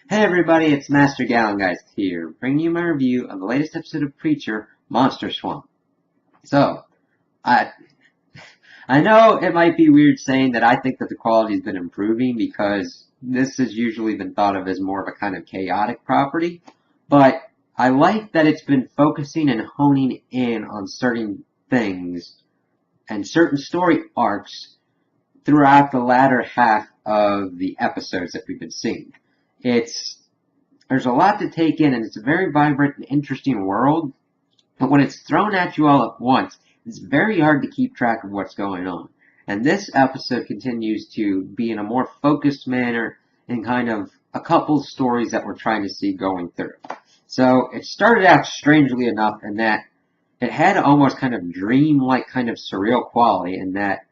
Hey everybody, it's Master Gallengeist here, bringing you my review of the latest episode of Preacher, Monster Swamp. So, I I know it might be weird saying that I think that the quality's been improving because this has usually been thought of as more of a kind of chaotic property, but I like that it's been focusing and honing in on certain things and certain story arcs throughout the latter half of the episodes that we've been seeing. There's a lot to take in, and it's a very vibrant and interesting world, but when it's thrown at you all at once, it's very hard to keep track of what's going on. And this episode continues to be in a more focused manner in kind of a couple stories that we're trying to see going through. So it started out strangely enough in that it had almost kind of dream-like kind of surreal quality in that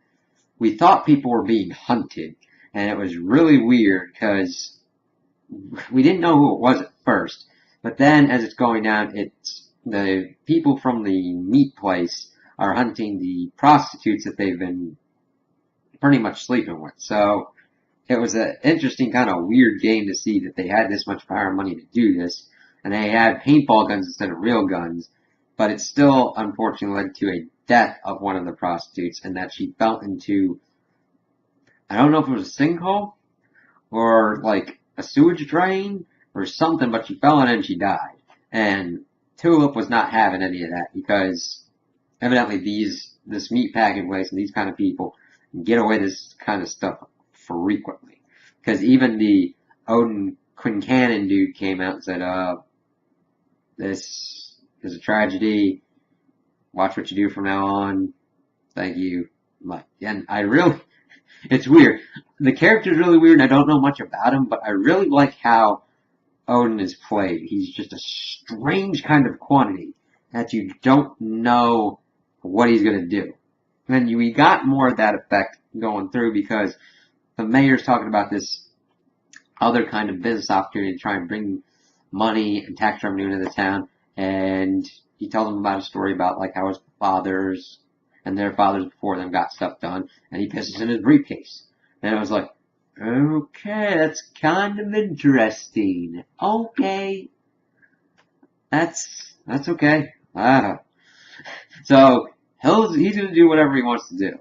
we thought people were being hunted, and it was really weird because we didn't know who it was at first, but then as it's going down, it's the people from the meat place are hunting the prostitutes that they've been pretty much sleeping with. So it was an interesting kind of weird game to see that they had this much power and money to do this, and they had paintball guns instead of real guns, but it still unfortunately led to a death of one of the prostitutes, and that she fell into, I don't know if it was a sinkhole or like a sewage drain or something, but she fell in it and she died. And Tulip was not having any of that because evidently this meat packing place and these kind of people get away with this kind of stuff frequently. Because even the Odin Quincannon dude came out and said, this is a tragedy. Watch what you do from now on. Thank you. And it's weird. The character's really weird, and I don't know much about him, but I really like how Odin is played. He's just a strange kind of quantity that you don't know what he's going to do. And we got more of that effect going through because the mayor's talking about this other kind of business opportunity to try and bring money and tax revenue into the town, and he tells them about a story about like how his fathers and their fathers before them got stuff done, and he pisses in his briefcase. And I was like, okay, that's kind of interesting. Okay. That's okay. So, he's gonna do whatever he wants to do.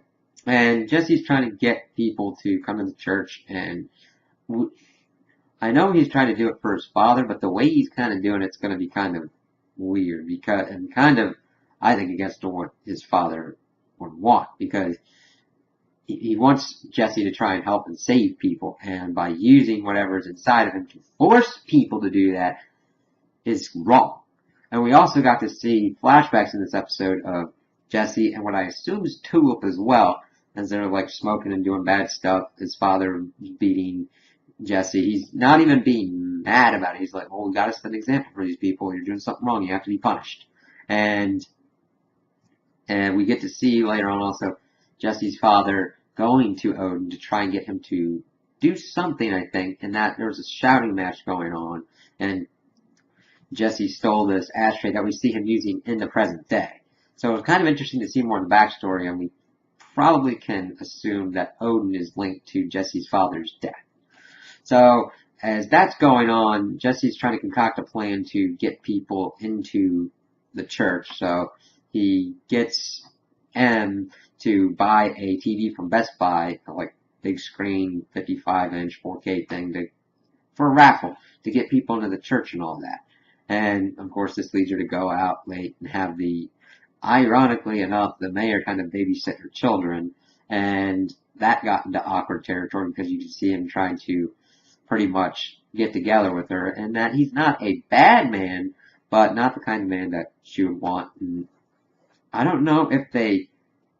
And Jesse's trying to get people to come to the church, and I know he's trying to do it for his father, but the way he's kind of doing it's gonna be kind of weird, and kind of, I think, against what his father would want, because he wants Jesse to try and help and save people, and by using whatever's inside of him to force people to do that is wrong. And we also got to see flashbacks in this episode of Jesse and what I assume is Tulip as well, as they're like smoking and doing bad stuff. His father beating Jesse. He's not even being mad about it. He's like, well, we gotta set an example for these people. You're doing something wrong. You have to be punished. And we get to see later on also Jesse's father going to Odin to try and get him to do something, I think, and that there was a shouting match going on, and Jesse stole this ashtray that we see him using in the present day. So it was kind of interesting to see more of the backstory, and we probably can assume that Odin is linked to Jesse's father's death. So as that's going on, Jesse's trying to concoct a plan to get people into the church. So he gets M to buy a TV from Best Buy, like big screen, 55-inch 4K thing for a raffle to get people into the church and all that. And of course, this leads her to go out late and have ironically enough, the mayor kind of babysit her children, and that got into awkward territory because you can see him trying to pretty much get together with her, and that he's not a bad man, but not the kind of man that she would want. And I don't know if they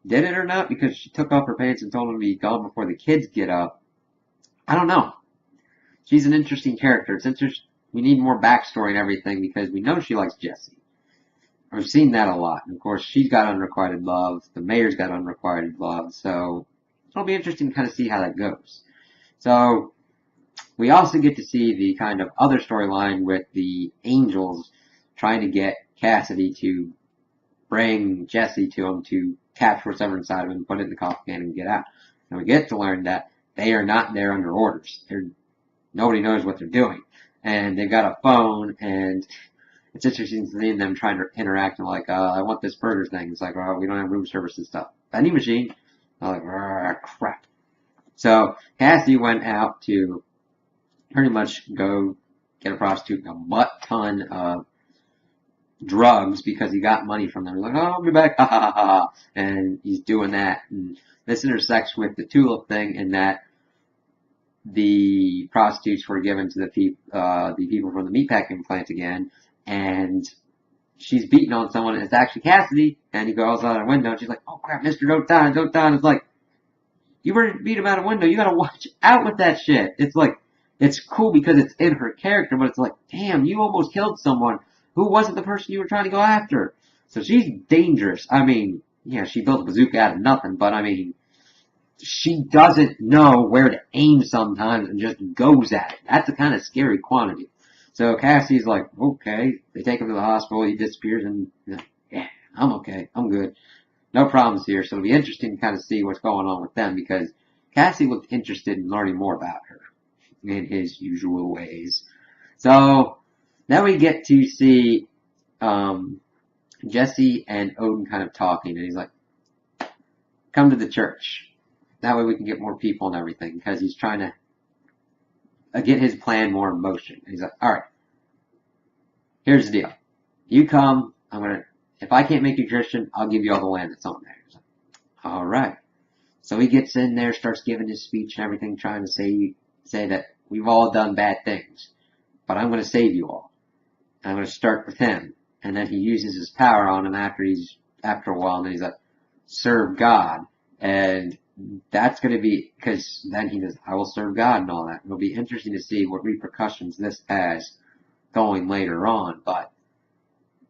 did it or not because she took off her pants and told him to be gone before the kids get up. I don't know. She's an interesting character. We need more backstory and everything because we know she likes Jesse. We've seen that a lot. And of course, she's got unrequited love. The mayor's got unrequited love. So it'll be interesting to kind of see how that goes. So we also get to see the kind of other storyline with the angels trying to get Cassidy to bring Jesse to him to capture what's ever inside of him, put it in the coffee can, and get out. And we get to learn that they are not there under orders. Nobody knows what they're doing. and they've got a phone, and it's interesting seeing them trying to interact and like, I want this burger thing. It's like, oh, we don't have room service and stuff. Vending machine. I'm like, crap. So Cassidy went out to pretty much go get a prostitute a butt ton of drugs because he got money from them. He's like, oh, I'll be back, ha ha ha ha. And he's doing that. And this intersects with the tulip thing in that the prostitutes were given to the people from the meatpacking plant again, and she's beating on someone, and it's actually Cassidy, and he goes out a window, and she's like, oh crap, mister, don't die, don't die. And it's like, you were to beat him out a window, you gotta watch out with that shit. It's like, it's cool because it's in her character, but it's like, damn, you almost killed someone who wasn't the person you were trying to go after. So she's dangerous. I mean, yeah, she built a bazooka out of nothing, but I mean, she doesn't know where to aim sometimes and just goes at it. That's a kind of scary quantity. So Cassie's like, okay. They take him to the hospital. He disappears, and yeah, I'm okay. I'm good. No problems here. So it'll be interesting to kind of see what's going on with them because Cassie looked interested in learning more about her in his usual ways. So then we get to see Jesse and Odin kind of talking, and he's like, come to the church. That way we can get more people and everything, because he's trying to get his plan more in motion. And he's like, alright, here's the deal. You come, if I can't make you Christian, I'll give you all the land that's on there. He's like, alright. So he gets in there, starts giving his speech and everything, trying to say that we've all done bad things, but I'm going to save you all. And I'm going to start with him. And then he uses his power on him after a while, and then he's like, serve God. And that's going to be, because then he says, I will serve God and all that. It'll be interesting to see what repercussions this has going later on, but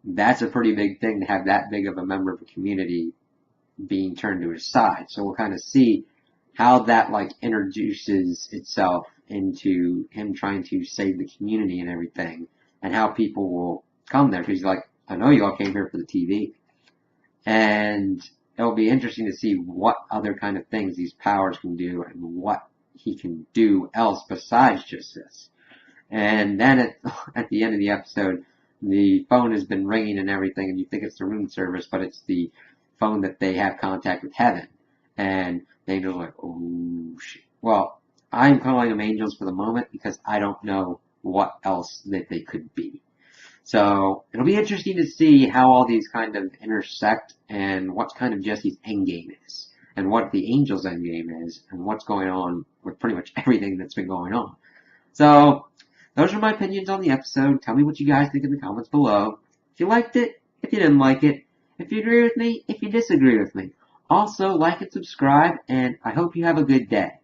that's a pretty big thing to have that big of a member of a community being turned to his side. So we'll kind of see how that like introduces itself into him trying to save the community and everything, and how people will come there, because he's like, I know you all came here for the TV. And it'll be interesting to see what other kind of things these powers can do and what he can do else besides just this. And then at the end of the episode, the phone has been ringing and everything, and you think it's the room service, but it's the phone that they have contact with heaven. And the angel's like, oh shit. Well, I'm calling them angels for the moment because I don't know what else that they could be. So it'll be interesting to see how all these kind of intersect and what kind of Jesse's endgame is, and what the Angel's endgame is, and what's going on with pretty much everything that's been going on. So those are my opinions on the episode. Tell me what you guys think in the comments below. If you liked it, if you didn't like it, if you agree with me, if you disagree with me. Also, like and subscribe, and I hope you have a good day.